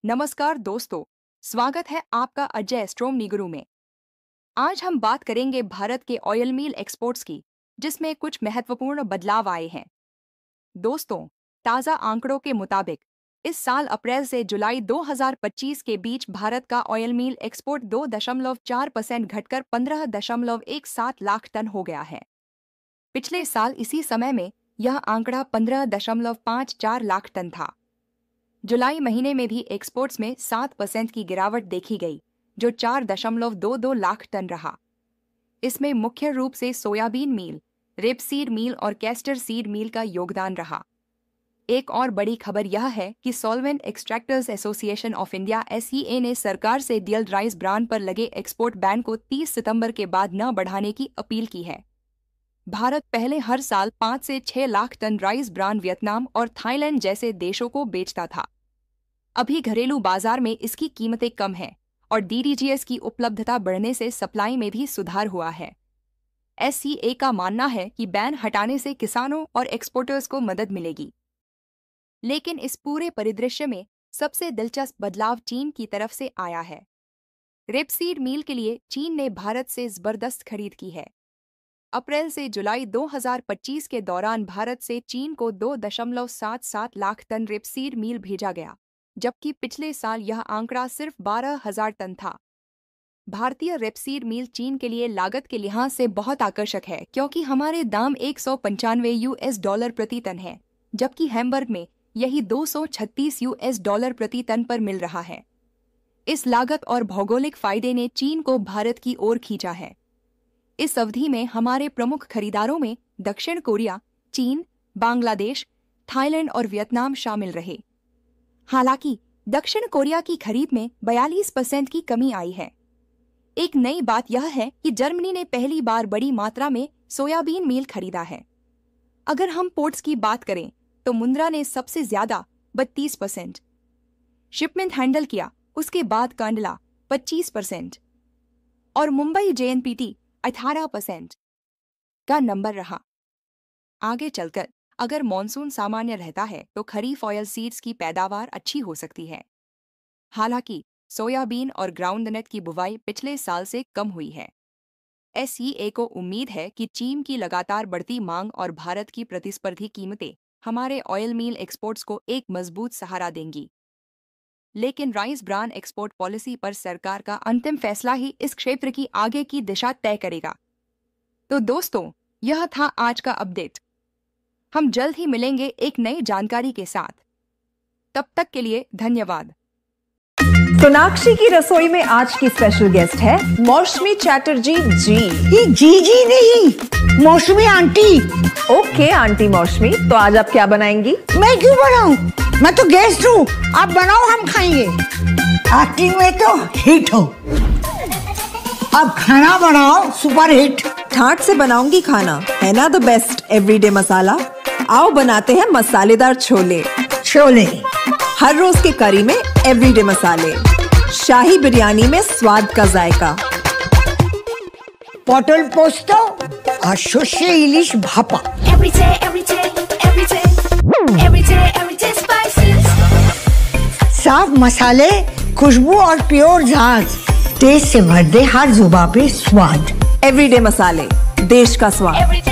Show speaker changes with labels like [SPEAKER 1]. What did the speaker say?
[SPEAKER 1] नमस्कार दोस्तों, स्वागत है आपका अजय स्ट्रोम निगरू में। आज हम बात करेंगे भारत के ऑयल मील एक्सपोर्ट्स की, जिसमें कुछ महत्वपूर्ण बदलाव आए हैं। दोस्तों, ताज़ा आंकड़ों के मुताबिक इस साल अप्रैल से जुलाई 2025 के बीच भारत का ऑयल मील एक्सपोर्ट 2.4% घटकर 15.17 लाख टन हो गया है। पिछले साल इसी समय में यह आंकड़ा 15.54 लाख टन था। जुलाई महीने में भी एक्सपोर्ट्स में 7% की गिरावट देखी गई, जो 4.22 लाख टन रहा। इसमें मुख्य रूप से सोयाबीन मील, रेपसीड मील और कैस्टर सीड मील का योगदान रहा। एक और बड़ी खबर यह है कि solvent extractors association of India (SEA) ने सरकार से डीएल राइस ब्रांड पर लगे एक्सपोर्ट बैन को 30 सितंबर के बाद न बढ़ाने की अपील की है। भारत पहले हर साल 5 से 6 lakh ton rice brand Vietnam और थाईलैंड जैसे देशों को बेचता था। अभी घरेलू बाजार में इसकी कीमतें कम हैं और DDGS की उपलब्धता बढ़ने से सप्लाई में भी सुधार हुआ है। SEA का मानना है कि बैन हटाने से किसानों और एक्सपोर्टर्स को मदद मिलेगी। लेकिन इस पूरे परिदृश्य में सबसे दिलचस्प बदलाव चीन की तरफ से आया है। रेपसीड मील के लिए चीन ने भारत से जबरदस्त खरीद की है। अप्रैल से जुलाई 2025 के दौरान भारत से चीन को 2.77 लाख टन रेपसीड मील भेजा गया, जबकि पिछले साल यह आंकड़ा सिर्फ 12,000 टन था। भारतीय रेपसीड मील चीन के लिए लागत के लिहाज से बहुत आकर्षक है, क्योंकि हमारे दाम $195 प्रति टन है, जबकि हैम्बर्ग में यही $236 प्रति टन पर मिल रहा है। इस लागत और भौगोलिक फायदे ने चीन को भारत की ओर खींचा है। इस अवधि में हमारे प्रमुख खरीदारों में दक्षिण कोरिया, चीन, बांग्लादेश, थाईलैंड और वियतनाम शामिल रहे। हालांकि दक्षिण कोरिया की खरीद में 42% की कमी आई है। एक नई बात यह है कि जर्मनी ने पहली बार बड़ी मात्रा में सोयाबीन मील खरीदा है। अगर हम पोर्ट्स की बात करें तो मुंद्रा ने सबसे ज्यादा 32% शिपमेंट हैंडल किया, उसके बाद कांडला 25% और मुंबई JNPT 18% का नंबर रहा। आगे चलकर अगर मॉनसून सामान्य रहता है तो खरीफ ऑयल सीड्स की पैदावार अच्छी हो सकती है। हालांकि सोयाबीन और ग्राउंडनट की बुवाई पिछले साल से कम हुई है। SEA को उम्मीद है कि चीन की लगातार बढ़ती मांग और भारत की प्रतिस्पर्धी कीमतें हमारे ऑयल मील एक्सपोर्ट्स को एक मजबूत सहारा देंगी। लेकिन राइस ब्रांड एक्सपोर्ट पॉलिसी पर सरकार का अंतिम फैसला ही इस क्षेत्र की आगे की दिशा तय करेगा। तो दोस्तों, यह था आज का अपडेट। हम जल्द ही मिलेंगे एक नई जानकारी के साथ। तब तक के लिए धन्यवाद।
[SPEAKER 2] सोनाक्षी की रसोई में आज की स्पेशल गेस्ट है मौसमी चैटर्जी जी।
[SPEAKER 3] ये जी नहीं, मौसमी आंटी।
[SPEAKER 2] ओके आंटी मौसमी, तो आज आप क्या बनाएंगी?
[SPEAKER 3] मैं क्यों बनाऊं? मैं तो गेस्ट हूँ, आप बनाओ, हम खाएंगे। एक्टिंग में तो हिट हो, अब खाना बनाओ सुपर हिट।
[SPEAKER 2] ठाट से बनाऊंगी खाना, है ना द बेस्ट एवरीडे मसाला। आओ बनाते हैं मसालेदार छोले। हर रोज के करी में एवरीडे मसाले, शाही बिरयानी में स्वाद का जायका।
[SPEAKER 3] पटल पोस्तो और शुष्य इलिश भापा। साफ मसाले, खुशबू और प्योर झांझ, टेस्ट से भर दे हर जुबान पे स्वाद।
[SPEAKER 2] एवरीडे मसाले, देश का स्वाद।